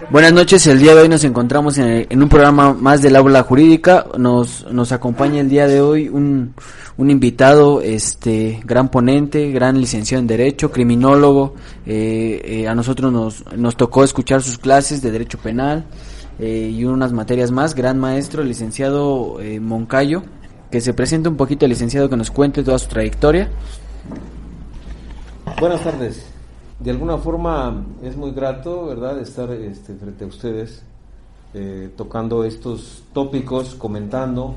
Buenas noches, el día de hoy nos encontramos en un programa más del Aula Jurídica. Nos acompaña el día de hoy un invitado, gran ponente, gran licenciado en Derecho, criminólogo. A nosotros nos tocó escuchar sus clases de Derecho Penal y unas materias más. Gran maestro, el licenciado Moncayo, que se presente un poquito, el licenciado, que nos cuente toda su trayectoria. Buenas tardes. De alguna forma es muy grato, ¿verdad?, estar frente a ustedes tocando estos tópicos, comentando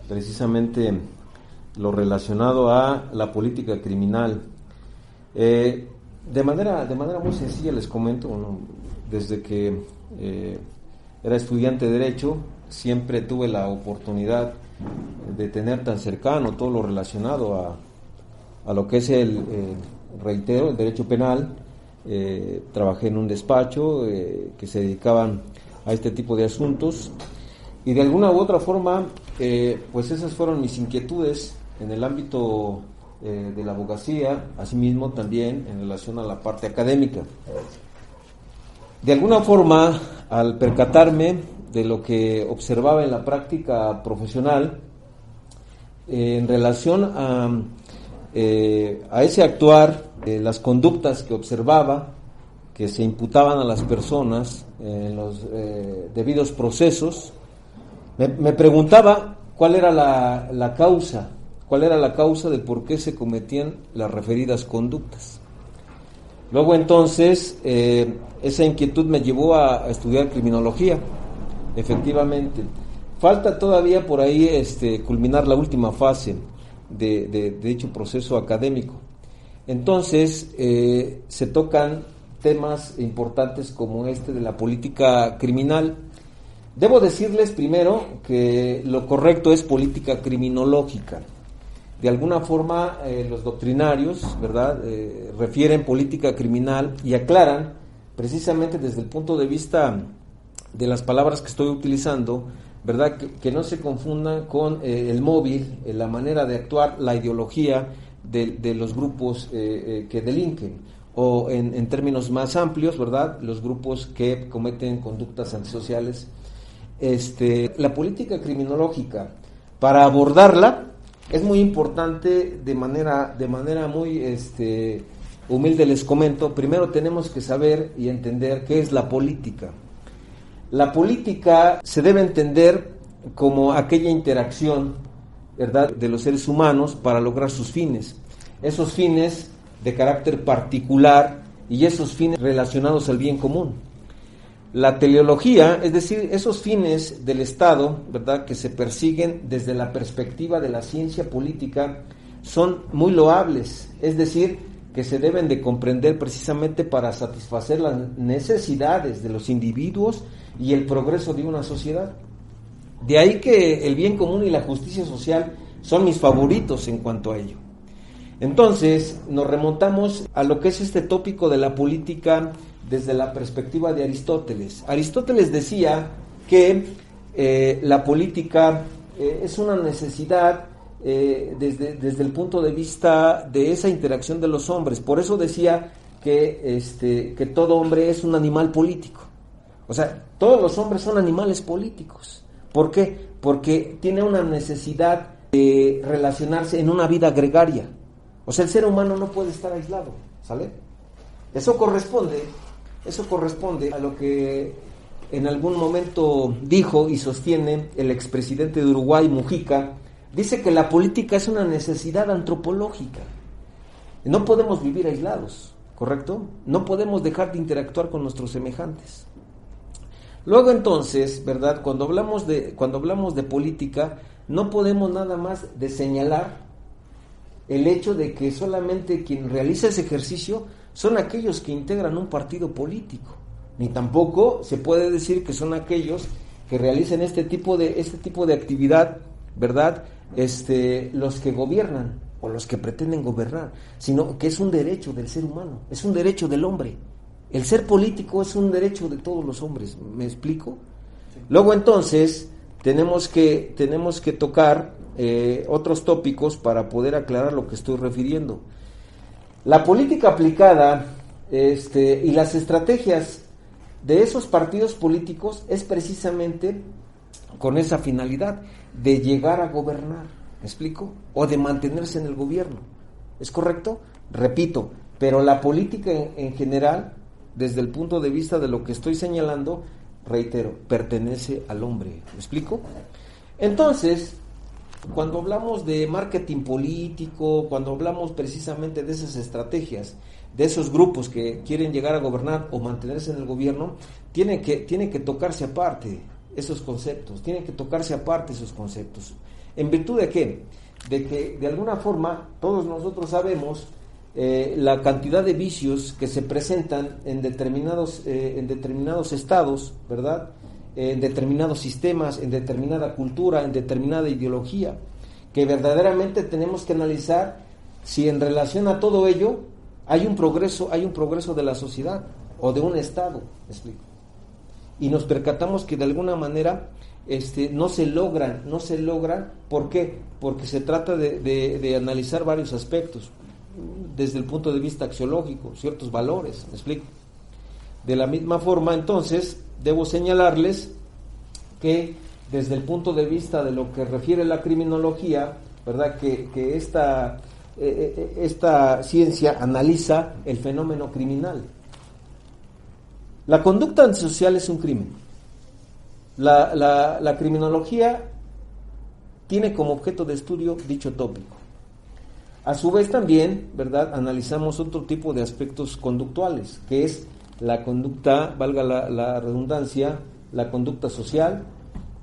precisamente lo relacionado a la política criminal. De manera muy sencilla les comento, bueno, desde que era estudiante de Derecho, siempre tuve la oportunidad de tener tan cercano todo lo relacionado a lo que es reitero, el derecho penal. Trabajé en un despacho que se dedicaban a este tipo de asuntos y de alguna u otra forma pues esas fueron mis inquietudes en el ámbito de la abogacía, asimismo también en relación a la parte académica. De alguna forma, al percatarme de lo que observaba en la práctica profesional en relación a ese actuar, las conductas que observaba, que se imputaban a las personas en los debidos procesos, me preguntaba cuál era la causa del por qué se cometían las referidas conductas. Luego entonces, esa inquietud me llevó a estudiar criminología. Efectivamente, falta todavía por ahí culminar la última fase de dicho proceso académico. Entonces se tocan temas importantes como de la política criminal. Debo decirles primero que lo correcto es política criminológica. De alguna forma los doctrinarios, ¿verdad?, refieren política criminal y aclaran precisamente desde el punto de vista de las palabras que estoy utilizando, ¿verdad?, que no se confundan con el móvil, la manera de actuar, la ideología de los grupos que delinquen, o en términos más amplios, ¿verdad?, los grupos que cometen conductas antisociales. La política criminológica, para abordarla, es muy importante de manera muy humilde les comento. Primero tenemos que saber y entender qué es la política. La política se debe entender como aquella interacción, ¿verdad?, de los seres humanos para lograr sus fines. Esos fines de carácter particular y esos fines relacionados al bien común. La teleología, es decir, esos fines del Estado, ¿verdad?, que se persiguen desde la perspectiva de la ciencia política, son muy loables, es decir, que se deben de comprender precisamente para satisfacer las necesidades de los individuos y el progreso de una sociedad. De ahí que el bien común y la justicia social son mis favoritos en cuanto a ello. Entonces, nos remontamos a lo que es este tópico de la política desde la perspectiva de Aristóteles. Aristóteles decía que la política es una necesidad desde el punto de vista de esa interacción de los hombres. Por eso decía que todo hombre es un animal político. O sea, todos los hombres son animales políticos. ¿Por qué? Porque tiene una necesidad de relacionarse en una vida gregaria. O sea, el ser humano no puede estar aislado, ¿sale? Eso corresponde a lo que en algún momento dijo y sostiene el expresidente de Uruguay, Mujica. Dice que la política es una necesidad antropológica. No podemos vivir aislados, ¿correcto? No podemos dejar de interactuar con nuestros semejantes. Luego entonces, ¿verdad?, cuando hablamos de política, no podemos nada más de señalar el hecho de que solamente quien realiza ese ejercicio son aquellos que integran un partido político, ni tampoco se puede decir que son aquellos que realicen este tipo de actividad, ¿verdad?, los que gobiernan o los que pretenden gobernar, sino que es un derecho del ser humano, es un derecho del hombre. El ser político es un derecho de todos los hombres, ¿me explico? Sí. Luego entonces tenemos que tocar otros tópicos para poder aclarar lo que estoy refiriendo. La política aplicada y las estrategias de esos partidos políticos es precisamente con esa finalidad de llegar a gobernar, ¿me explico? O de mantenerse en el gobierno, ¿es correcto? Repito, pero la política en general, desde el punto de vista de lo que estoy señalando, reitero, pertenece al hombre, ¿me explico? Entonces, cuando hablamos de marketing político, cuando hablamos precisamente de esas estrategias, de esos grupos que quieren llegar a gobernar o mantenerse en el gobierno, tiene que tocarse aparte esos conceptos, tienen que tocarse aparte esos conceptos. ¿En virtud de qué? De que de alguna forma todos nosotros sabemos la cantidad de vicios que se presentan en determinados estados, ¿verdad? En determinados sistemas, en determinada cultura, en determinada ideología, que verdaderamente tenemos que analizar si en relación a todo ello hay un progreso de la sociedad o de un estado, ¿me explico? Y nos percatamos que de alguna manera no se logran, ¿por qué? Porque se trata de analizar varios aspectos, desde el punto de vista axiológico, ciertos valores, ¿me explico? De la misma forma, entonces, debo señalarles que desde el punto de vista de lo que refiere la criminología, ¿verdad? Que esta ciencia analiza el fenómeno criminal. La conducta antisocial es un crimen. La criminología tiene como objeto de estudio dicho tópico. A su vez también, ¿verdad?, analizamos otro tipo de aspectos conductuales, que es la conducta, valga la redundancia, la conducta social,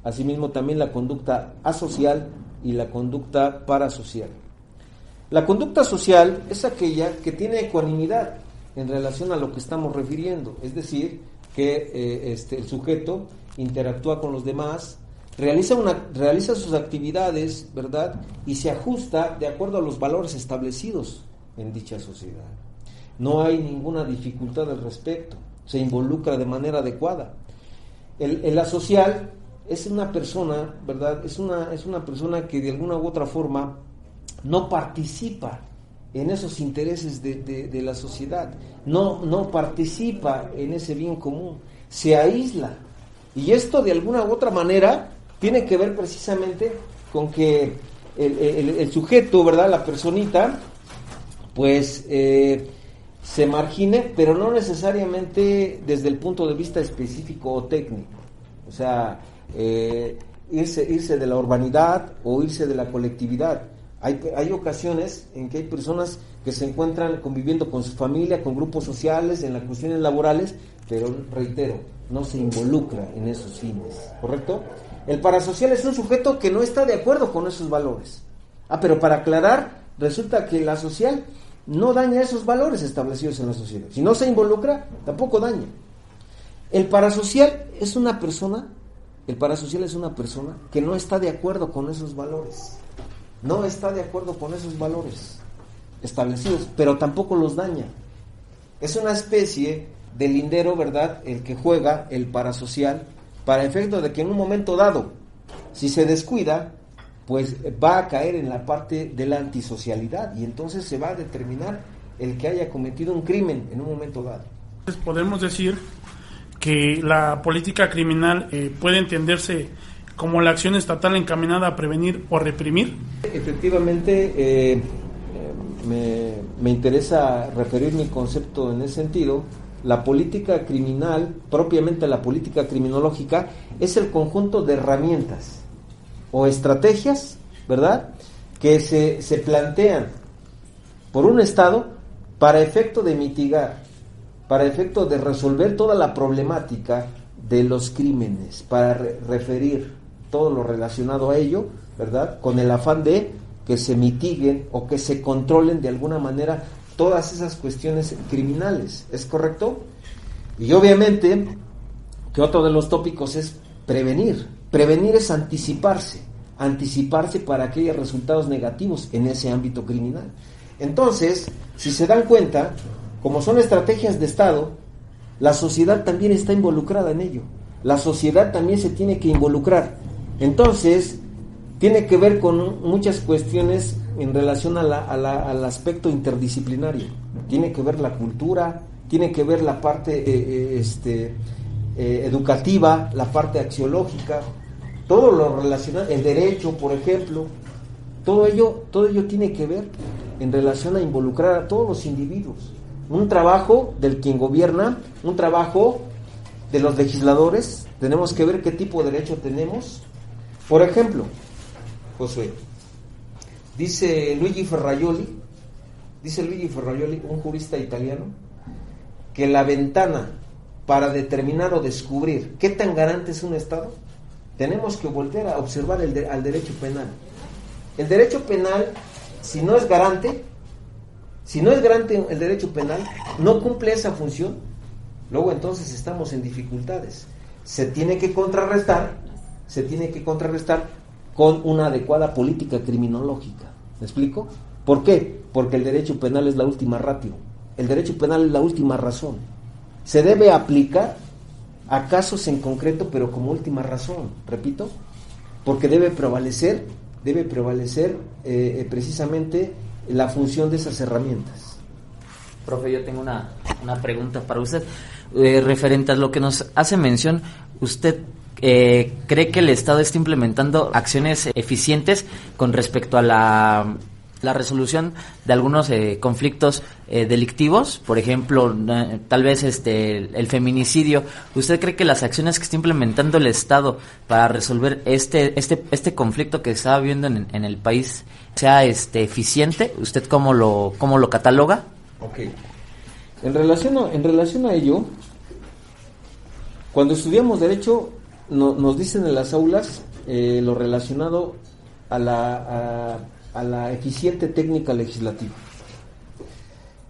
asimismo también la conducta asocial y la conducta parasocial. La conducta social es aquella que tiene ecuanimidad en relación a lo que estamos refiriendo, es decir, que el sujeto interactúa con los demás, realiza sus actividades, ¿verdad?, y se ajusta de acuerdo a los valores establecidos en dicha sociedad. No hay ninguna dificultad al respecto, se involucra de manera adecuada. El asocial es una persona, ¿verdad?, es una persona que de alguna u otra forma no participa en esos intereses de la sociedad, no participa en ese bien común, se aísla. Y esto de alguna u otra manera tiene que ver precisamente con que el sujeto, ¿verdad?, la personita, pues se margine, pero no necesariamente desde el punto de vista específico o técnico. O sea, irse de la urbanidad o irse de la colectividad. Hay ocasiones en que hay personas que se encuentran conviviendo con su familia, con grupos sociales, en las cuestiones laborales, pero reitero, no se involucra en esos fines, ¿correcto? El parasocial es un sujeto que no está de acuerdo con esos valores. Pero para aclarar, resulta que la social no daña esos valores establecidos en la sociedad. Si no se involucra, tampoco daña. El parasocial es una persona que no está de acuerdo con esos valores. No está de acuerdo con esos valores establecidos, pero tampoco los daña. Es una especie de lindero, ¿verdad?, el que juega el parasocial para efecto de que en un momento dado, si se descuida, pues va a caer en la parte de la antisocialidad y entonces se va a determinar el que haya cometido un crimen en un momento dado. Podemos decir que la política criminal puede entenderse como la acción estatal encaminada a prevenir o reprimir. Efectivamente, me interesa referir mi concepto en ese sentido. La política criminal, propiamente la política criminológica, es el conjunto de herramientas o estrategias, ¿verdad?, que se plantean por un Estado para efecto de mitigar, para efecto de resolver toda la problemática de los crímenes, para referir todo lo relacionado a ello, ¿verdad?, con el afán de que se mitiguen o que se controlen de alguna manera todas esas cuestiones criminales, ¿es correcto? Y obviamente que otro de los tópicos es prevenir. Prevenir es anticiparse para que haya resultados negativos en ese ámbito criminal. Entonces, si se dan cuenta, como son estrategias de Estado, la sociedad también está involucrada en ello. La sociedad también se tiene que involucrar. Entonces, tiene que ver con muchas cuestiones en relación al aspecto interdisciplinario. Tiene que ver la cultura, tiene que ver la parte educativa, la parte axiológica, todo lo relacionado, el derecho, por ejemplo, todo ello tiene que ver en relación a involucrar a todos los individuos. Un trabajo del quien gobierna, un trabajo de los legisladores, tenemos que ver qué tipo de derecho tenemos. Por ejemplo, Josué, dice Luigi Ferrajoli, un jurista italiano, que la ventana para determinar o descubrir qué tan garante es un Estado, tenemos que volver a observar al derecho penal. El derecho penal, si no es garante el derecho penal, no cumple esa función, luego entonces estamos en dificultades. Se tiene que contrarrestar con una adecuada política criminológica. ¿Me explico? ¿Por qué? Porque el derecho penal es la última ratio, el derecho penal es la última razón. Se debe aplicar a casos en concreto, pero como última razón, repito, porque debe prevalecer precisamente la función de esas herramientas. Profe, yo tengo una pregunta para usted, referente a lo que nos hace mención. ¿Usted cree que el Estado está implementando acciones eficientes con respecto a la resolución de algunos conflictos delictivos? Por ejemplo, tal vez el feminicidio. ¿Usted cree que las acciones que está implementando el Estado para resolver este conflicto que se está viviendo en el país sea eficiente? ¿Usted cómo lo cataloga? Okay. En relación a ello, cuando estudiamos derecho nos dicen en las aulas lo relacionado a la eficiente técnica legislativa.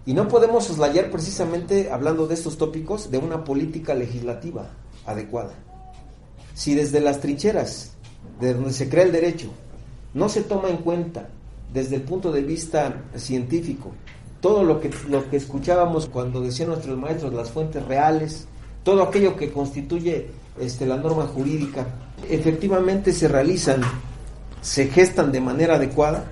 Y no podemos soslayar, precisamente hablando de estos tópicos, de una política legislativa adecuada. Si desde las trincheras, de donde se crea el derecho, no se toma en cuenta desde el punto de vista científico todo lo que escuchábamos cuando decían nuestros maestros, las fuentes reales, todo aquello que constituye la norma jurídica, efectivamente se gestan de manera adecuada.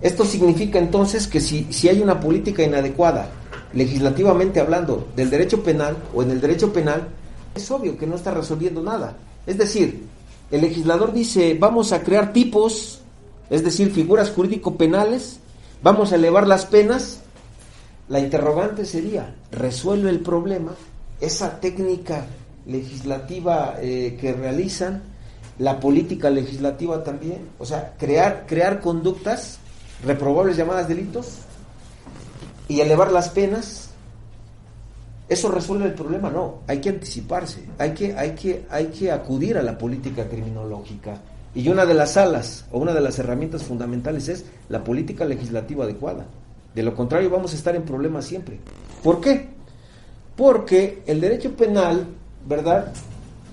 Esto significa entonces que si hay una política inadecuada, legislativamente hablando, del derecho penal o en el derecho penal, es obvio que no está resolviendo nada. Es decir, el legislador dice, vamos a crear tipos, es decir, figuras jurídico-penales, vamos a elevar las penas. La interrogante sería, ¿resuelve el problema esa técnica legislativa que realizan? La política legislativa también, o sea, crear conductas reprobables llamadas delitos y elevar las penas. ¿Eso resuelve el problema? No, hay que anticiparse, hay que acudir a la política criminológica. Y una de las alas o una de las herramientas fundamentales es la política legislativa adecuada. De lo contrario vamos a estar en problemas siempre. ¿Por qué? Porque el derecho penal, ¿verdad?,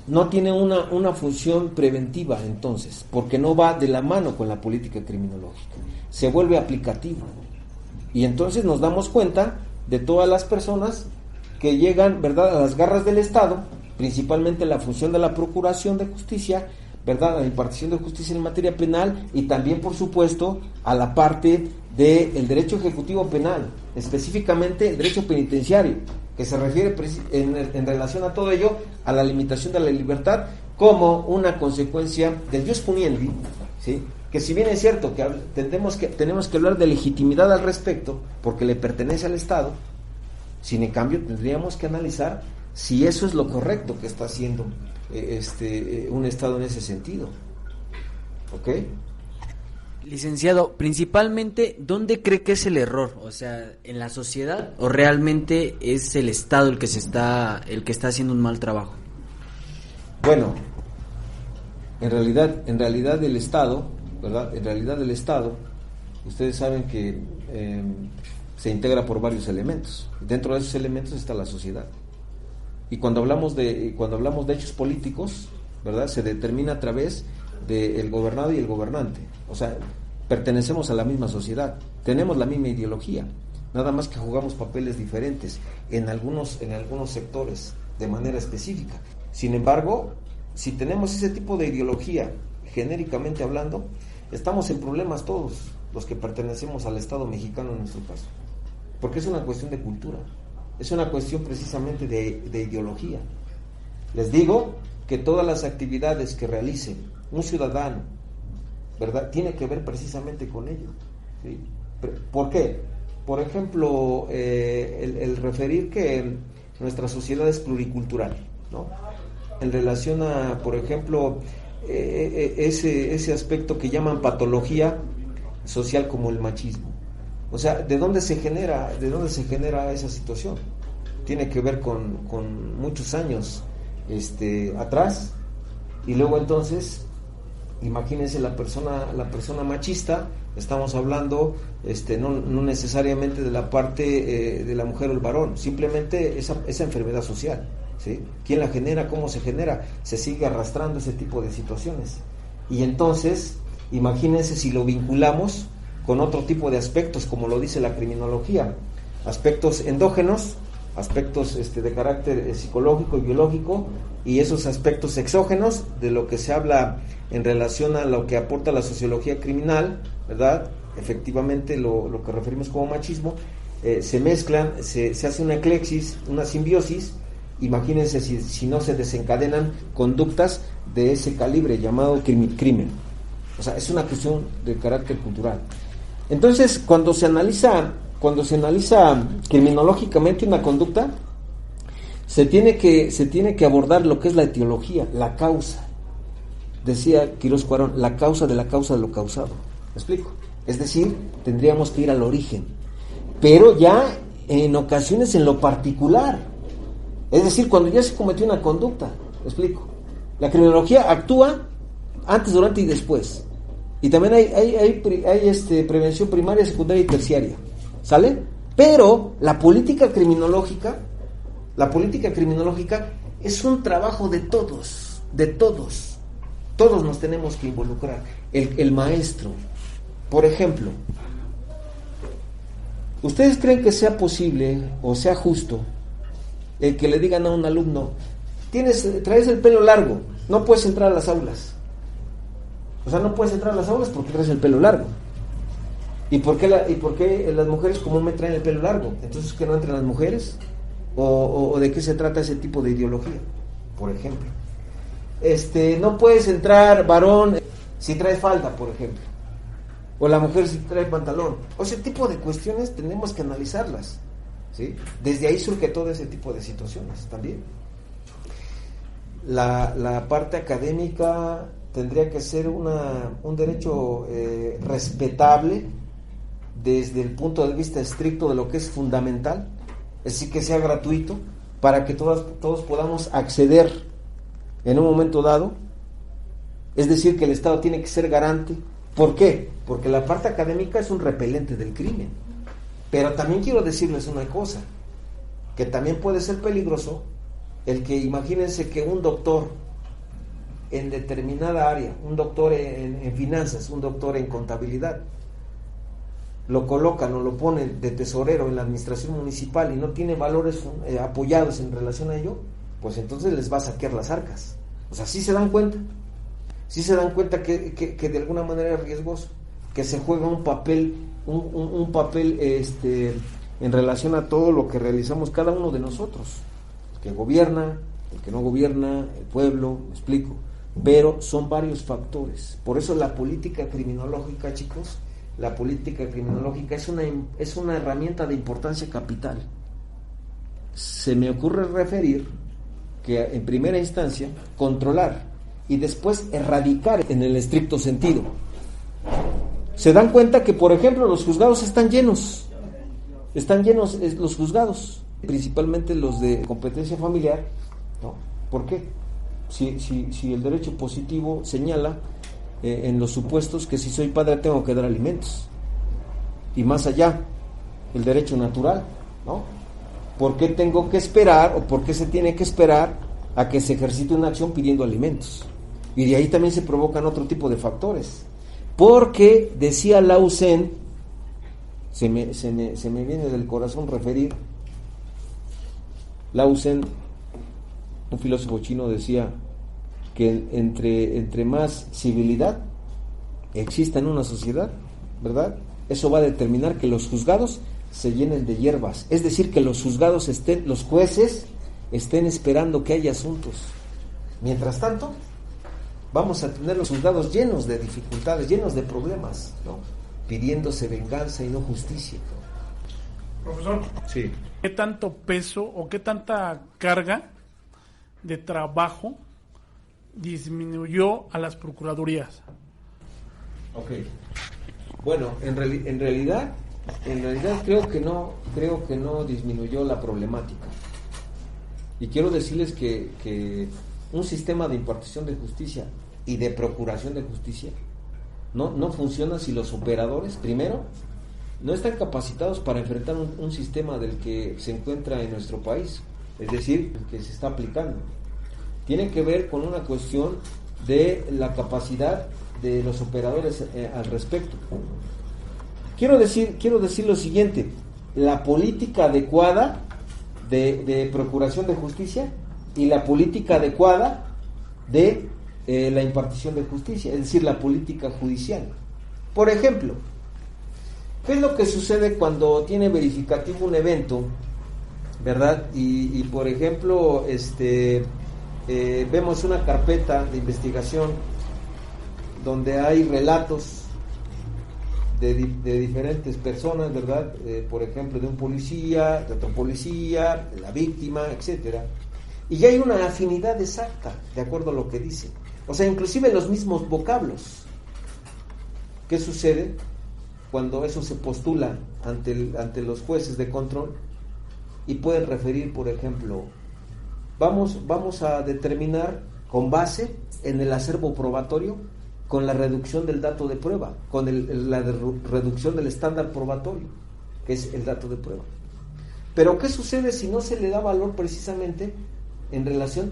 no tiene una función preventiva, entonces, porque no va de la mano con la política criminológica, se vuelve aplicativo. Y entonces nos damos cuenta de todas las personas que llegan, ¿verdad?, a las garras del Estado, principalmente la función de la procuración de justicia, ¿verdad?, la impartición de justicia en materia penal, y también, por supuesto, a la parte del derecho ejecutivo penal, específicamente el derecho penitenciario, que se refiere en relación a todo ello a la limitación de la libertad como una consecuencia del jus puniendi, ¿sí?, que si bien es cierto que tenemos que hablar de legitimidad al respecto porque le pertenece al Estado, sin en cambio tendríamos que analizar si eso es lo correcto que está haciendo un Estado en ese sentido. ¿Ok? Licenciado, principalmente, ¿dónde cree que es el error? O sea, ¿en la sociedad o realmente es el Estado el que está haciendo un mal trabajo? Bueno, en realidad el Estado, ¿verdad? En realidad el Estado, ustedes saben que se integra por varios elementos. Dentro de esos elementos está la sociedad. Y cuando hablamos de hechos políticos, ¿verdad?, se determina a través del gobernado y el gobernante. O sea, pertenecemos a la misma sociedad, tenemos la misma ideología, nada más que jugamos papeles diferentes en algunos sectores de manera específica. Sin embargo, si tenemos ese tipo de ideología, genéricamente hablando, estamos en problemas todos los que pertenecemos al Estado mexicano en nuestro caso, porque es una cuestión de cultura, es una cuestión precisamente de ideología. Les digo que todas las actividades que realice un ciudadano, ¿verdad?, tiene que ver precisamente con ello, ¿sí? ¿Por qué? Por ejemplo, el referir que nuestra sociedad es pluricultural, ¿no? En relación a, por ejemplo, ese aspecto que llaman patología social como el machismo. O sea, ¿de dónde se genera esa situación? Tiene que ver con muchos años atrás, y luego entonces imagínense la persona machista. Estamos hablando no necesariamente de la parte de la mujer o el varón, simplemente esa enfermedad social, ¿sí? ¿Quién la genera? ¿Cómo se genera? Se sigue arrastrando ese tipo de situaciones, y entonces imagínense si lo vinculamos con otro tipo de aspectos, como lo dice la criminología, aspectos endógenos, aspectos de carácter psicológico y biológico, y esos aspectos exógenos de lo que se habla en relación a lo que aporta la sociología criminal, ¿verdad? Efectivamente lo que referimos como machismo, se mezclan, se hace una eclexis, una simbiosis. Imagínense si no se desencadenan conductas de ese calibre llamado crimen. O sea, es una cuestión de carácter cultural. Entonces, cuando se analiza criminológicamente una conducta, se tiene que abordar lo que es la etiología, la causa. Decía Quirós Cuarón, la causa de lo causado. ¿Me explico? Es decir, tendríamos que ir al origen, pero ya en ocasiones en lo particular. Es decir, cuando ya se cometió una conducta. ¿Me explico? La criminología actúa antes, durante y después. Y también hay prevención primaria, secundaria y terciaria. ¿Sale? Pero la política criminológica es un trabajo de todos. Todos nos tenemos que involucrar. El maestro, por ejemplo, ¿ustedes creen que sea posible o sea justo el que le digan a un alumno, traes el pelo largo, no puedes entrar a las aulas? O sea, no puedes entrar a las aulas porque traes el pelo largo. ¿Y por qué las mujeres comúnmente traen el pelo largo? Entonces, ¿que no entran las mujeres? ¿O de qué se trata ese tipo de ideología? Por ejemplo, no puedes entrar varón si traes falda, por ejemplo, o la mujer si trae pantalón. O ese tipo de cuestiones tenemos que analizarlas, ¿sí? Desde ahí surge todo ese tipo de situaciones también. La parte académica tendría que ser un derecho respetable desde el punto de vista estricto de lo que es fundamental, es decir, que sea gratuito para que todos podamos acceder en un momento dado. Es decir, que el Estado tiene que ser garante. ¿Por qué? Porque la parte académica es un repelente del crimen. Pero también quiero decirles una cosa, que también puede ser peligroso el que, imagínense que un doctor en determinada área, un doctor en finanzas, un doctor en contabilidad, lo colocan o lo ponen de tesorero en la administración municipal y no tiene valores apoyados en relación a ello, pues entonces les va a saquear las arcas. O sea, sí se dan cuenta que de alguna manera es riesgoso, que se juega un papel en relación a todo lo que realizamos cada uno de nosotros, el que gobierna, el que no gobierna, el pueblo, me explico, pero son varios factores. Por eso la política criminológica, chicos, la política criminológica es una herramienta de importancia capital. Se me ocurre referir que en primera instancia controlar y después erradicar en el estricto sentido. Se dan cuenta que, por ejemplo, los juzgados están llenos los juzgados, principalmente los de competencia familiar, ¿no? ¿Por qué? Si el derecho positivo señala en los supuestos que si soy padre tengo que dar alimentos, y más allá, el derecho natural, ¿no? ¿Por qué tengo que esperar o por qué se tiene que esperar a que se ejercite una acción pidiendo alimentos? Y de ahí también se provocan otro tipo de factores. Porque decía Lao Tse, se me viene del corazón referir, Lao Tse, un filósofo chino, decía que entre más civilidad exista en una sociedad, ¿verdad?, eso va a determinar que los juzgados se llenen de hierbas, es decir, que los juzgados los jueces estén esperando que haya asuntos, Mientras tanto, vamos a tener los juzgados llenos de dificultades, llenos de problemas, ¿no? Pidiéndose venganza y no justicia. Profesor, Sí. ¿qué tanto peso o qué tanta carga de trabajo disminuyó a las procuradurías? Ok. Bueno, en realidad creo que no disminuyó la problemática. Y quiero decirles que un sistema de impartición de justicia y de procuración de justicia no funciona si los operadores, primero, no están capacitados para enfrentar un sistema del que se encuentra en nuestro país, es decir, el que se está aplicando. Tiene que ver con una cuestión de la capacidad de los operadores al respecto. Quiero decir lo siguiente: la política adecuada de procuración de justicia y la política adecuada de la impartición de justicia, es decir, la política judicial. Por ejemplo, ¿qué es lo que sucede cuando tiene verificativo un evento, verdad? Y por ejemplo, vemos una carpeta de investigación donde hay relatos de diferentes personas, ¿verdad? Por ejemplo, de un policía, de otro policía, de la víctima, etcétera. Y ya hay una afinidad exacta, de acuerdo a lo que dice. O sea, inclusive los mismos vocablos. ¿Qué sucede cuando eso se postula ante los jueces de control? Y pueden referir, por ejemplo, vamos a determinar con base en el acervo probatorio, con la reducción del dato de prueba, con la reducción del estándar probatorio, que es el dato de prueba. Pero ¿qué sucede si no se le da valor precisamente en relación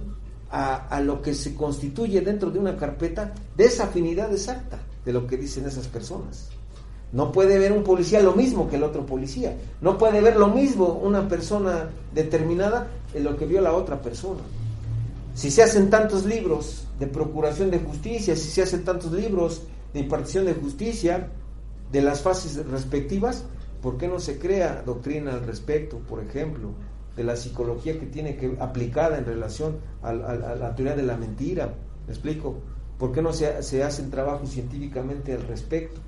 a lo que se constituye dentro de una carpeta de esa afinidad exacta de lo que dicen esas personas? No puede ver un policía lo mismo que el otro policía, no puede ver lo mismo una persona determinada en lo que vio la otra persona. Si se hacen tantos libros de procuración de justicia, si se hacen tantos libros de impartición de justicia de las fases respectivas, ¿por qué no se crea doctrina al respecto, por ejemplo, de la psicología que tiene que aplicada en relación a la teoría de la mentira? ¿Me explico? ¿Por qué no se hacen trabajos científicamente al respecto?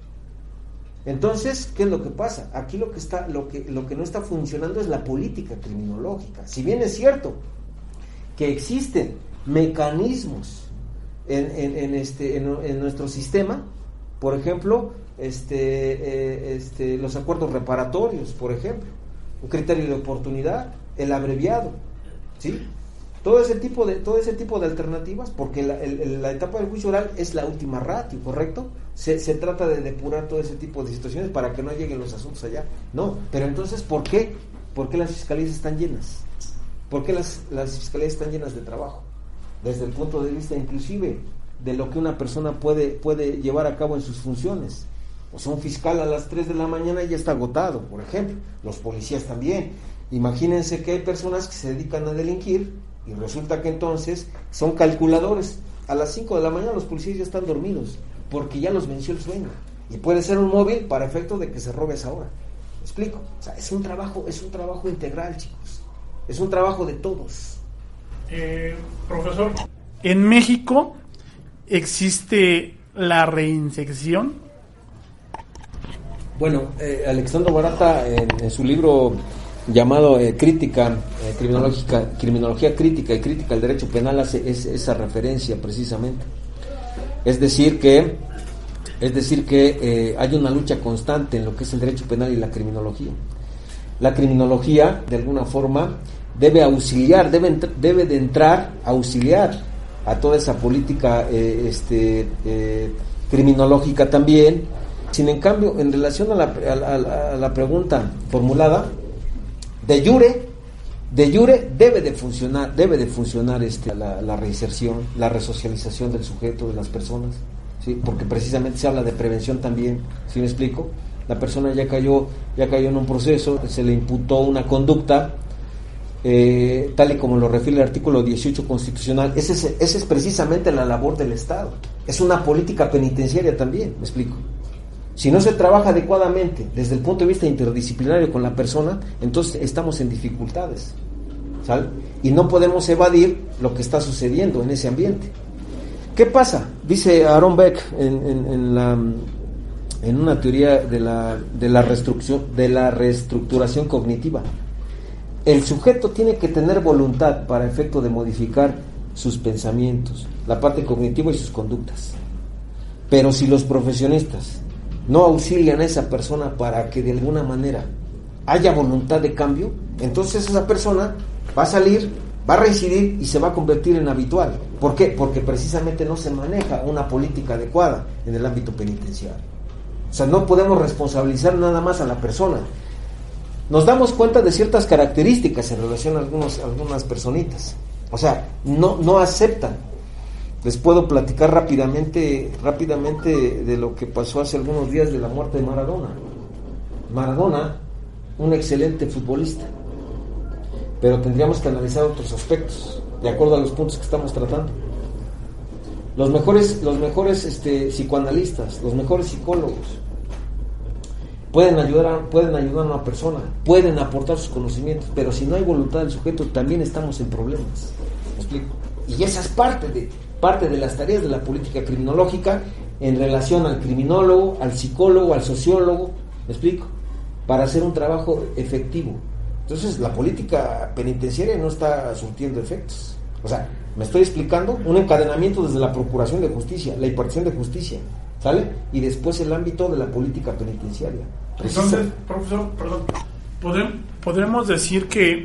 Entonces, ¿qué es lo que pasa? Aquí lo que no está funcionando es la política criminológica. Si bien es cierto que existen mecanismos en nuestro sistema, por ejemplo, los acuerdos reparatorios, por ejemplo, un criterio de oportunidad, el abreviado, ¿sí? Todo ese tipo de alternativas, porque la etapa del juicio oral es la última ratio, ¿correcto? Se trata de depurar todo ese tipo de situaciones para que no lleguen los asuntos allá. No, pero entonces, ¿por qué? ¿Por qué las fiscalías están llenas? ¿Por qué las fiscalías están llenas de trabajo? Desde el punto de vista inclusive de lo que una persona puede llevar a cabo en sus funciones. O sea, un fiscal a las 3 de la mañana ya está agotado, por ejemplo. Los policías también. Imagínense que hay personas que se dedican a delinquir y resulta que entonces son calculadores. A las 5 de la mañana los policías ya están dormidos porque ya los venció el sueño. Y puede ser un móvil para efecto de que se robe esa hora. ¿Me explico? O sea, es un trabajo integral, chicos. Es un trabajo de todos. Profesor, ¿en México existe la reinserción? Bueno, Alexandro Barata en su libro llamado Criminología Crítica y Crítica al Derecho Penal hace esa referencia precisamente. Es decir que hay una lucha constante en lo que es el derecho penal y la criminología. La criminología, de alguna forma, debe auxiliar, debe de entrar a auxiliar a toda esa política criminológica también. Sin en cambio, en relación a la pregunta formulada, de jure debe de funcionar la reinserción, la resocialización del sujeto, de las personas, ¿sí? Porque precisamente se habla de prevención también, ¿sí me explico? La persona ya cayó en un proceso, se le imputó una conducta, tal y como lo refiere el artículo 18 constitucional. Esa es precisamente la labor del Estado. Es una política penitenciaria también, ¿me explico? Si no se trabaja adecuadamente desde el punto de vista interdisciplinario con la persona, entonces estamos en dificultades, ¿sale? y no podemos evadir lo que está sucediendo en ese ambiente. ¿Qué pasa? Dice Aaron Beck en una teoría de la reestructuración cognitiva. El sujeto tiene que tener voluntad para efecto de modificar sus pensamientos, la parte cognitiva y sus conductas. Pero si los profesionistas no auxilian a esa persona para que de alguna manera haya voluntad de cambio, entonces esa persona va a salir, va a reincidir y se va a convertir en habitual. ¿Por qué? Porque precisamente no se maneja una política adecuada en el ámbito penitenciario. O sea, no podemos responsabilizar nada más a la persona. Nos damos cuenta de ciertas características en relación a algunas personitas. O sea, no aceptan. Les puedo platicar rápidamente de lo que pasó hace algunos días de la muerte de Maradona. Maradona, un excelente futbolista, pero tendríamos que analizar otros aspectos, de acuerdo a los puntos que estamos tratando. Los mejores psicoanalistas, los mejores psicólogos, pueden ayudar a una persona, pueden aportar sus conocimientos, pero si no hay voluntad del sujeto, también estamos en problemas. ¿Me explico? Y esa es parte de las tareas de la política criminológica en relación al criminólogo, al psicólogo, al sociólogo, ¿me explico? Para hacer un trabajo efectivo. Entonces, la política penitenciaria no está surtiendo efectos. O sea, me estoy explicando, un encadenamiento desde la procuración de justicia, la impartición de justicia, ¿sale? Y después el ámbito de la política penitenciaria. Entonces, profesor, perdón, podremos decir que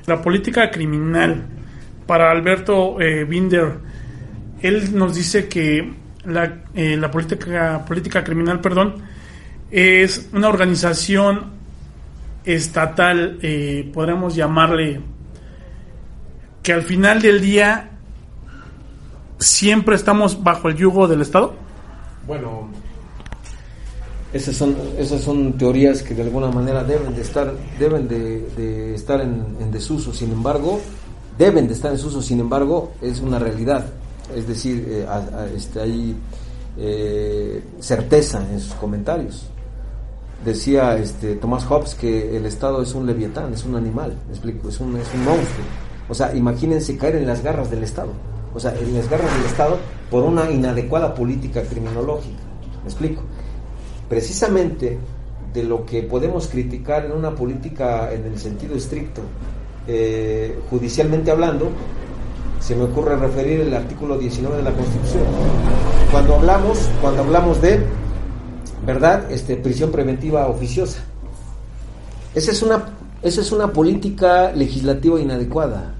la política criminal, para Alberto Binder, él nos dice que la política criminal, es una organización estatal, podríamos llamarle, que al final del día siempre estamos bajo el yugo del Estado. Bueno, esas son teorías que de alguna manera deben de estar en desuso. Sin embargo, es una realidad. Es decir, hay certeza en sus comentarios. Decía Thomas Hobbes que el Estado es un leviatán, es un animal, ¿me explico? Es un monstruo. O sea, imagínense caer en las garras del Estado. O sea, en las garras del Estado por una inadecuada política criminológica. ¿Me explico? Precisamente de lo que podemos criticar en una política en el sentido estricto, judicialmente hablando, se me ocurre referir el artículo 19 de la Constitución. Cuando hablamos de, ¿verdad?, prisión preventiva oficiosa. Esa es una política legislativa inadecuada,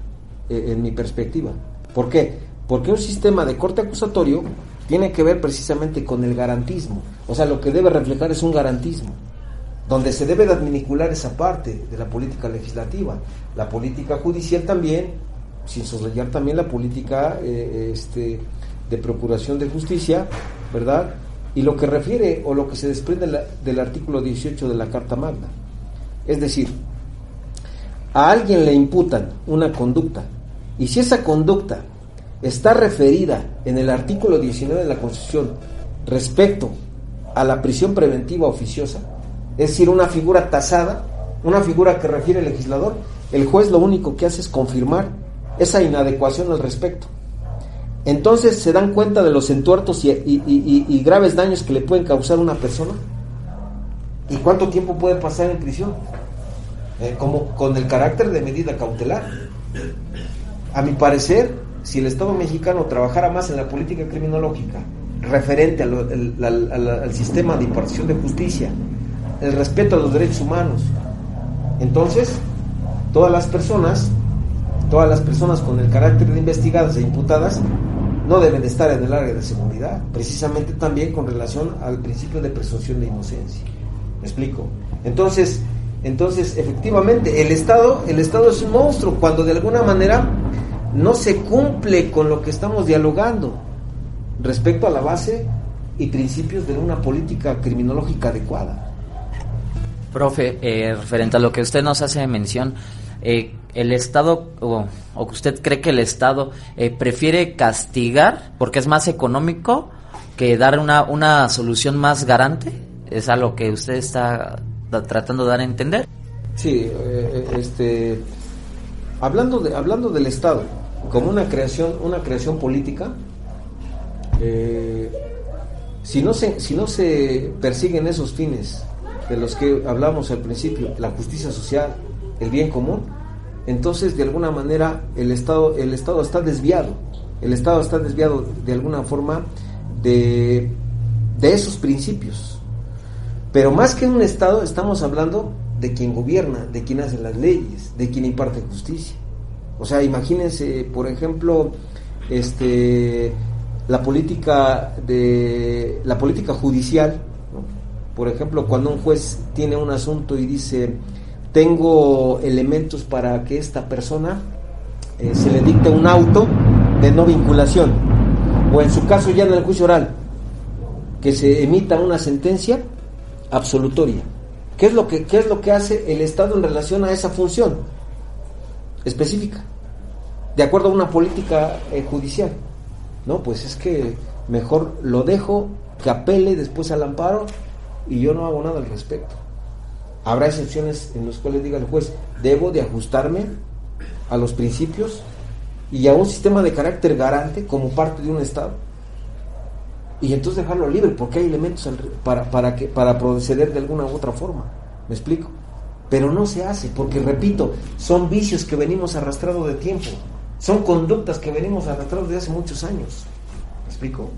en mi perspectiva. ¿Por qué? Porque un sistema de corte acusatorio tiene que ver precisamente con el garantismo. O sea, lo que debe reflejar es un garantismo, donde se debe de adminicular esa parte de la política legislativa. La política judicial también, sin soslayar también la política de procuración de justicia, ¿verdad? Y lo que refiere o lo que se desprende del artículo 18 de la Carta Magna. Es decir, a alguien le imputan una conducta, y si esa conducta está referida en el artículo 19 de la Constitución respecto a la prisión preventiva oficiosa, es decir, una figura tasada, una figura que refiere el legislador, el juez lo único que hace es confirmar esa inadecuación al respecto. Entonces se dan cuenta de los entuertos y graves daños que le pueden causar a una persona. ¿Y cuánto tiempo puede pasar en prisión? Como con el carácter de medida cautelar. A mi parecer, si el Estado mexicano trabajara más en la política criminológica referente al sistema de impartición de justicia, el respeto a los derechos humanos, entonces todas las personas con el carácter de investigadas e imputadas no deben de estar en el área de seguridad, precisamente también con relación al principio de presunción de inocencia. ¿Me explico? Entonces efectivamente el Estado es un monstruo cuando de alguna manera no se cumple con lo que estamos dialogando respecto a la base y principios de una política criminológica adecuada. Profe, referente a lo que usted nos hace mención, el Estado, o usted cree que el Estado prefiere castigar porque es más económico que dar una solución más garante, ¿es a lo que usted está tratando de dar a entender? Sí, hablando del Estado como una creación política, si no se persiguen esos fines de los que hablamos al principio, la justicia social, el bien común, entonces de alguna manera el Estado está desviado. El Estado está desviado de alguna forma de esos principios. Pero más que un Estado, estamos hablando de quien gobierna, de quien hace las leyes, de quien imparte justicia. O sea, imagínense, por ejemplo, la política judicial, ¿no? Por ejemplo, cuando un juez tiene un asunto y dice, tengo elementos para que esta persona se le dicte un auto de no vinculación, o en su caso ya en el juicio oral, que se emita una sentencia absolutoria. ¿Qué es lo que hace el Estado en relación a esa función específica, de acuerdo a una política judicial? No, pues es que mejor lo dejo que apele después al amparo y yo no hago nada al respecto. Habrá excepciones en las cuales diga el juez, debo de ajustarme a los principios y a un sistema de carácter garante como parte de un Estado, y entonces dejarlo libre porque hay elementos para proceder de alguna u otra forma. ¿Me explico? Pero no se hace porque, repito, son vicios que venimos arrastrando de tiempo, son conductas que venimos arrastrando desde hace muchos años. ¿Me explico?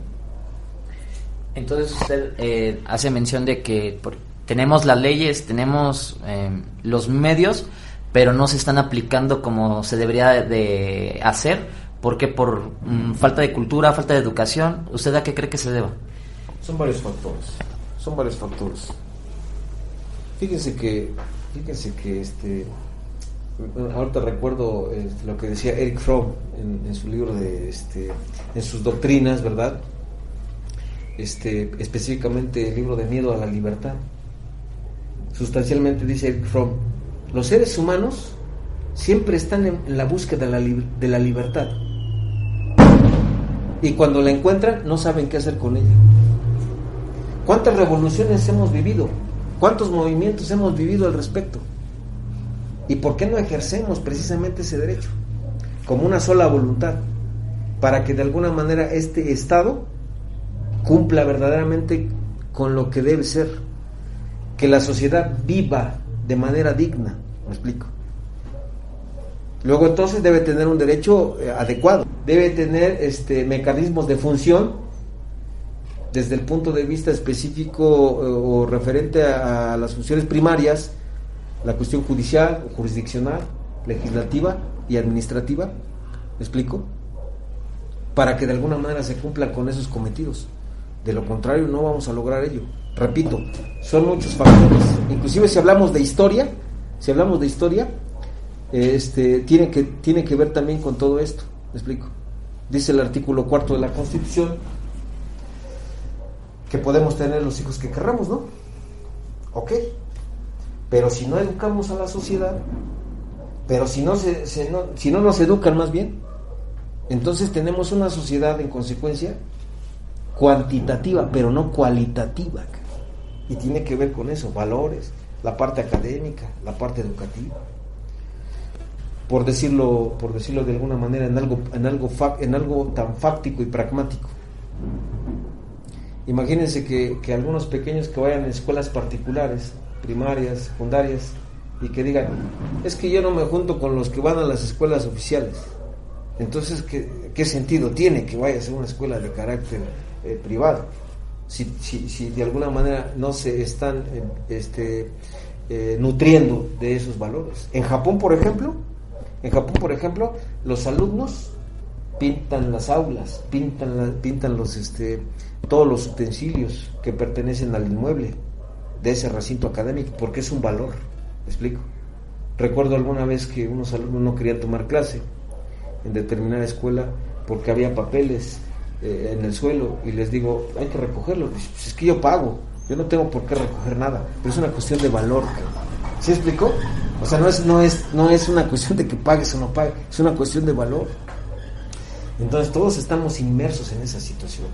Entonces usted hace mención de que tenemos las leyes, tenemos los medios, pero no se están aplicando como se debería de hacer. ¿Por qué? Por falta de cultura, falta de educación. ¿Usted a qué cree que se deba? Son varios factores. Fíjense que ahorita recuerdo lo que decía Eric Fromm en su libro en sus doctrinas, ¿verdad? Específicamente el libro de Miedo a la Libertad. Sustancialmente dice Eric Fromm, los seres humanos siempre están en la búsqueda de la libertad, y cuando la encuentran no saben qué hacer con ella. ¿Cuántas revoluciones hemos vivido? ¿Cuántos movimientos hemos vivido al respecto? ¿Y por qué no ejercemos precisamente ese derecho como una sola voluntad, para que de alguna manera este Estado cumpla verdaderamente con lo que debe ser, que la sociedad viva de manera digna? ¿Me explico? Luego entonces debe tener un derecho adecuado, debe tener mecanismos de función desde el punto de vista específico o referente a las funciones primarias, la cuestión judicial, jurisdiccional, legislativa y administrativa. ¿Me explico? Para que de alguna manera se cumplan con esos cometidos. De lo contrario no vamos a lograr ello. Repito, son muchos factores. Inclusive si hablamos de historia, tiene que ver también con todo esto. ¿Me explico? Dice el artículo 4 de la Constitución que podemos tener los hijos que querramos, ¿no? Ok, pero si no educamos a la sociedad, pero si no nos educan más bien, entonces tenemos una sociedad en consecuencia cuantitativa, pero no cualitativa, y tiene que ver con eso, valores, la parte académica, la parte educativa. Por decirlo de alguna manera, en algo tan fáctico y pragmático. Imagínense que algunos pequeños que vayan a escuelas particulares, primarias, secundarias, y que digan, es que yo no me junto con los que van a las escuelas oficiales. Entonces, ¿qué sentido tiene que vaya a ser una escuela de carácter privado? Si de alguna manera no se están nutriendo de esos valores. En Japón, por ejemplo, los alumnos pintan las aulas, pintan todos los utensilios que pertenecen al inmueble de ese recinto académico, porque es un valor. ¿Me explico? Recuerdo alguna vez que unos alumnos no querían tomar clase en determinada escuela porque había papeles en el suelo, y les digo, hay que recogerlos. Pues es que yo pago, yo no tengo por qué recoger nada, pero es una cuestión de valor. ¿Sí explicó? O sea, no es una cuestión de que pagues o no pagues, es una cuestión de valor. Entonces todos estamos inmersos en esa situación.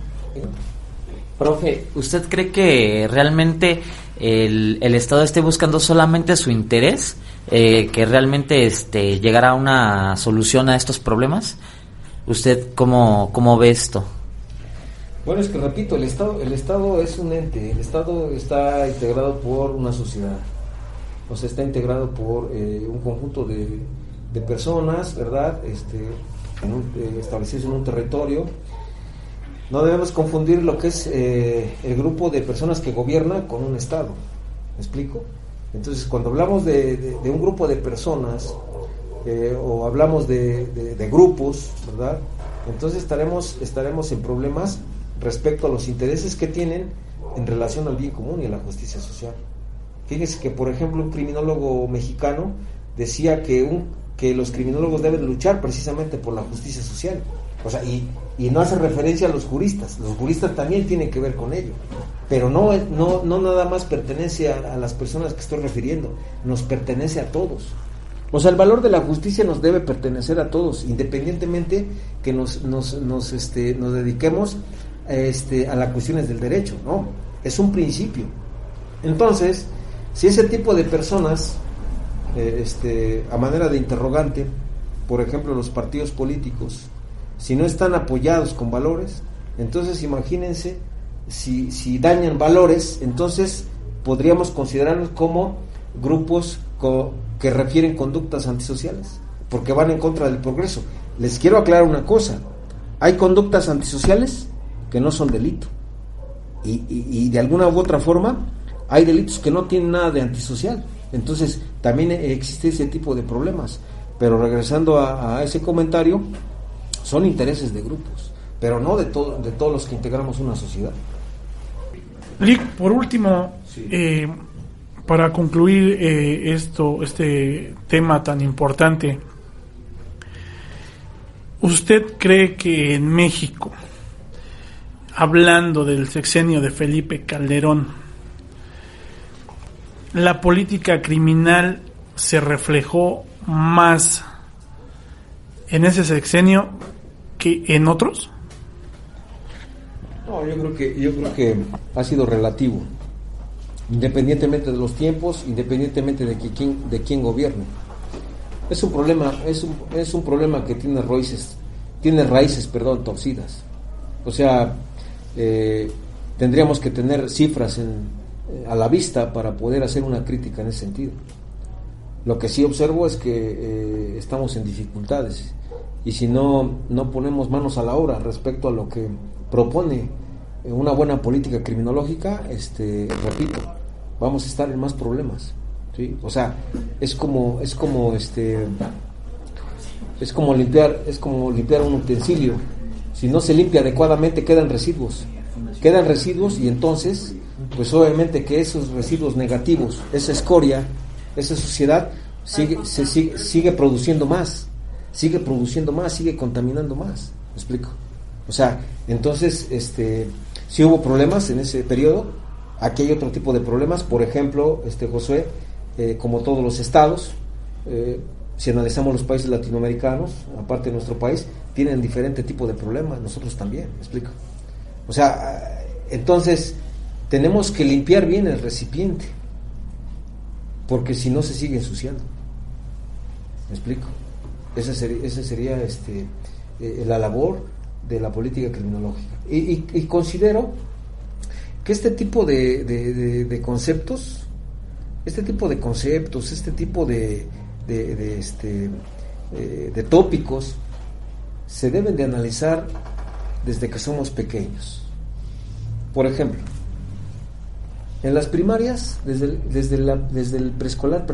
Profe, ¿usted cree que realmente el Estado esté buscando solamente su interés que realmente llegara a una solución a estos problemas. ¿Usted cómo ve esto? Bueno, es que repito, el Estado es un ente, el Estado está integrado por una sociedad, o sea, está integrado por un conjunto de personas, ¿verdad? Establecidos en un territorio. No debemos confundir lo que es el grupo de personas que gobierna con un Estado. ¿Me explico? Entonces, cuando hablamos de un grupo de personas o hablamos de grupos, ¿verdad? Entonces estaremos en problemas respecto a los intereses que tienen en relación al bien común y a la justicia social. Fíjense que, por ejemplo, un criminólogo mexicano decía que los criminólogos deben luchar precisamente por la justicia social. O sea, y no hace referencia a los juristas también tienen que ver con ello, pero no nada más pertenece a las personas que estoy refiriendo, nos pertenece a todos. O sea, el valor de la justicia nos debe pertenecer a todos, independientemente que nos dediquemos a las cuestiones del derecho, ¿no? Es un principio. Entonces, si ese tipo de personas, a manera de interrogante, por ejemplo, los partidos políticos, si no están apoyados con valores, entonces imagínense si dañan valores, entonces podríamos considerarlos como grupos que refieren conductas antisociales, porque van en contra del progreso. Les quiero aclarar una cosa: hay conductas antisociales que no son delito, y de alguna u otra forma hay delitos que no tienen nada de antisocial. Entonces también existe ese tipo de problemas. Pero regresando a ese comentario, son intereses de grupos, pero no de todos los que integramos una sociedad. Lic, por último, sí. Para concluir este tema tan importante, ¿usted cree que en México, hablando del sexenio de Felipe Calderón, la política criminal se reflejó más en ese sexenio que en otros? No, yo creo que ha sido relativo, independientemente de los tiempos, independientemente de quién gobierne. Es un problema que tiene raíces torcidas. O sea, tendríamos que tener cifras a la vista para poder hacer una crítica en ese sentido. Lo que sí observo es que estamos en dificultades, y si no ponemos manos a la obra respecto a lo que propone una buena política criminológica, repito, vamos a estar en más problemas, ¿sí? O sea, es como limpiar un utensilio. Si no se limpia adecuadamente, quedan residuos, y entonces, pues obviamente que esos residuos negativos, esa escoria, esa suciedad sigue produciendo más, sigue contaminando más. ¿Me explico? O sea, entonces, sí hubo problemas en ese periodo. Aquí hay otro tipo de problemas. Por ejemplo, Josué, como todos los estados, si analizamos los países latinoamericanos, aparte de nuestro país, tienen diferente tipo de problemas. Nosotros también. ¿Me explico? O sea, entonces tenemos que limpiar bien el recipiente, porque si no se sigue ensuciando. ¿Me explico? Esa sería la labor de la política criminológica. Y considero que este tipo de conceptos, este tipo de tópicos se deben de analizar desde que somos pequeños. Por ejemplo, en las primarias, desde el preescolar,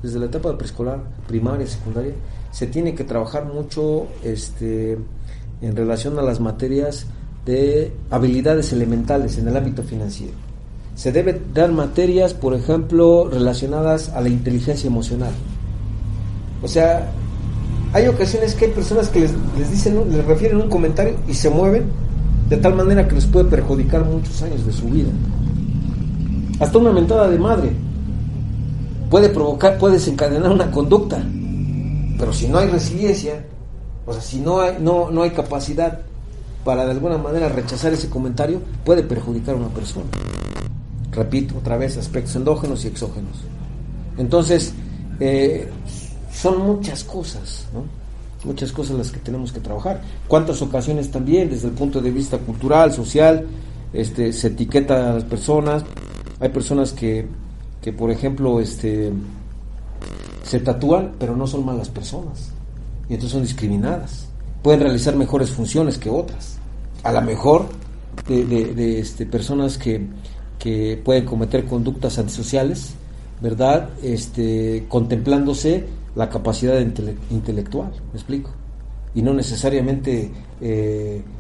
desde la etapa de preescolar, primaria, secundaria, se tiene que trabajar mucho en relación a las materias de habilidades elementales en el ámbito financiero. Se debe dar materias, por ejemplo, relacionadas a la inteligencia emocional. O sea, hay ocasiones que hay personas que les refieren un comentario y se mueven de tal manera que les puede perjudicar muchos años de su vida. Hasta una mentada de madre puede desencadenar una conducta, pero si no hay resiliencia, o sea, si no hay capacidad para de alguna manera rechazar ese comentario, puede perjudicar a una persona. Repito otra vez, aspectos endógenos y exógenos. Entonces, son muchas cosas, ¿no? Muchas cosas las que tenemos que trabajar. Cuántas ocasiones también desde el punto de vista cultural, social, se etiqueta a las personas. Hay personas que por ejemplo se tatúan pero no son malas personas y entonces son discriminadas, pueden realizar mejores funciones que otras, a lo mejor de personas que pueden cometer conductas antisociales, ¿verdad? Contemplándose la capacidad intelectual, ¿me explico? Y no necesariamente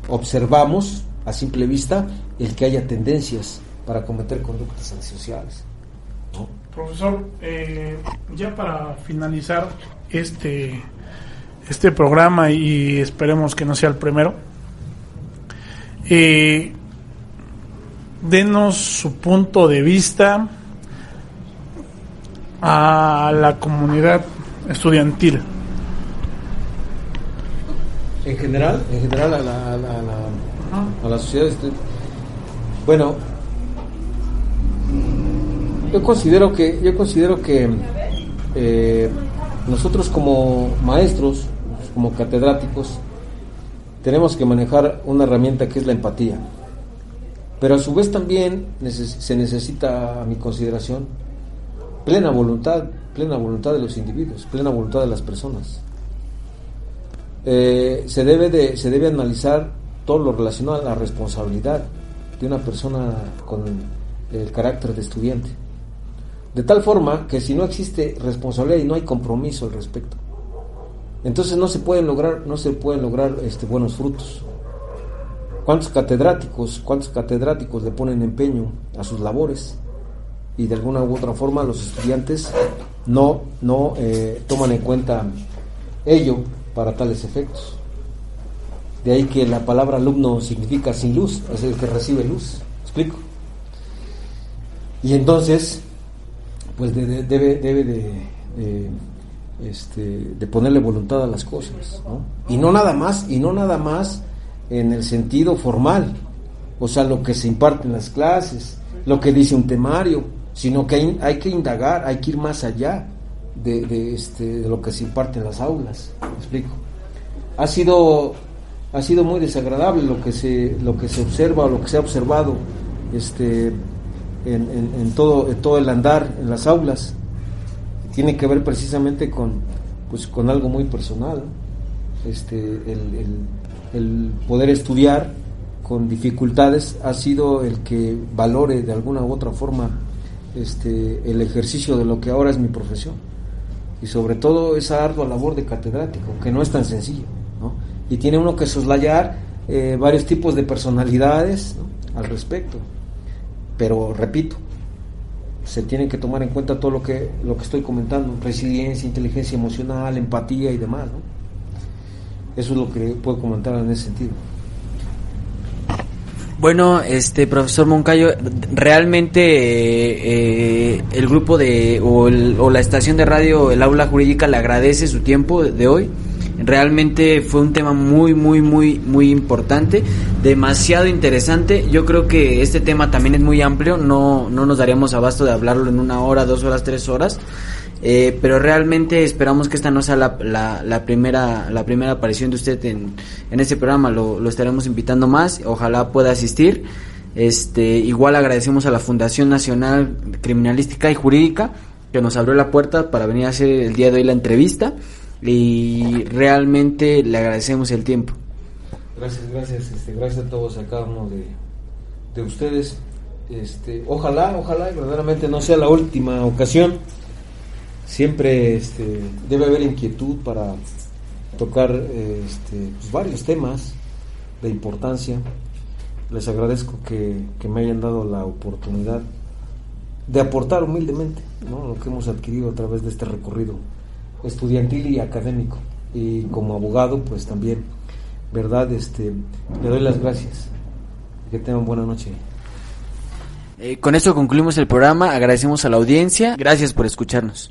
observamos a simple vista el que haya tendencias para cometer conductas antisociales, ¿no? Profesor, ya para finalizar este programa, y esperemos que no sea el primero, denos su punto de vista a la comunidad estudiantil. En general a la sociedad. Bueno, yo considero que nosotros como maestros, como catedráticos, tenemos que manejar una herramienta que es la empatía, pero a su vez también se necesita, a mi consideración, plena voluntad de los individuos, plena voluntad de las personas. Se debe analizar todo lo relacionado a la responsabilidad de una persona con el carácter de estudiante, de tal forma que si no existe responsabilidad y no hay compromiso al respecto, entonces no se pueden lograr buenos frutos. ¿Cuántos catedráticos le ponen empeño a sus labores y de alguna u otra forma los estudiantes no toman en cuenta ello para tales efectos? De ahí que la palabra alumno significa sin luz, es el que recibe luz, ¿explico? Y entonces pues debe de ponerle voluntad a las cosas, ¿no? Y no nada más en el sentido formal, o sea, lo que se imparte en las clases, lo que dice un temario, sino que hay que indagar, hay que ir más allá de lo que se imparte en las aulas, ¿me explico? Ha sido muy desagradable lo que se observa o lo que se ha observado en todo el andar en las aulas. Tiene que ver precisamente con algo muy personal, ¿no? El poder estudiar con dificultades ha sido el que valore de alguna u otra forma el ejercicio de lo que ahora es mi profesión, y sobre todo esa ardua labor de catedrático, que no es tan sencillo, ¿no? Y tiene uno que soslayar varios tipos de personalidades, ¿no?, al respecto, pero repito, se tienen que tomar en cuenta todo lo que estoy comentando: resiliencia, inteligencia emocional, empatía y demás, ¿no? Eso es lo que puedo comentar en ese sentido. Bueno, profesor Moncayo, realmente el grupo o la estación de radio El Aula Jurídica le agradece su tiempo de hoy. Realmente fue un tema muy, muy, muy, muy importante, demasiado interesante. Yo creo que este tema también es muy amplio, no nos daríamos abasto de hablarlo en 1 hora, 2 horas, 3 horas. Pero realmente esperamos que esta no sea la primera aparición de usted en este programa. Lo estaremos invitando más, ojalá pueda asistir. Igual agradecemos a la Fundación Nacional Criminalística y Jurídica, que nos abrió la puerta para venir a hacer el día de hoy la entrevista, y realmente le agradecemos el tiempo. Gracias a todos, a cada uno de ustedes. Ojalá verdaderamente no sea la última ocasión. Siempre debe haber inquietud para tocar varios temas de importancia. Les agradezco que me hayan dado la oportunidad de aportar humildemente, ¿no?, lo que hemos adquirido a través de este recorrido estudiantil y académico, y como abogado pues también, ¿verdad? Le doy las gracias. Que tengan buena noche. Con esto concluimos el programa. Agradecemos a la audiencia. Gracias por escucharnos.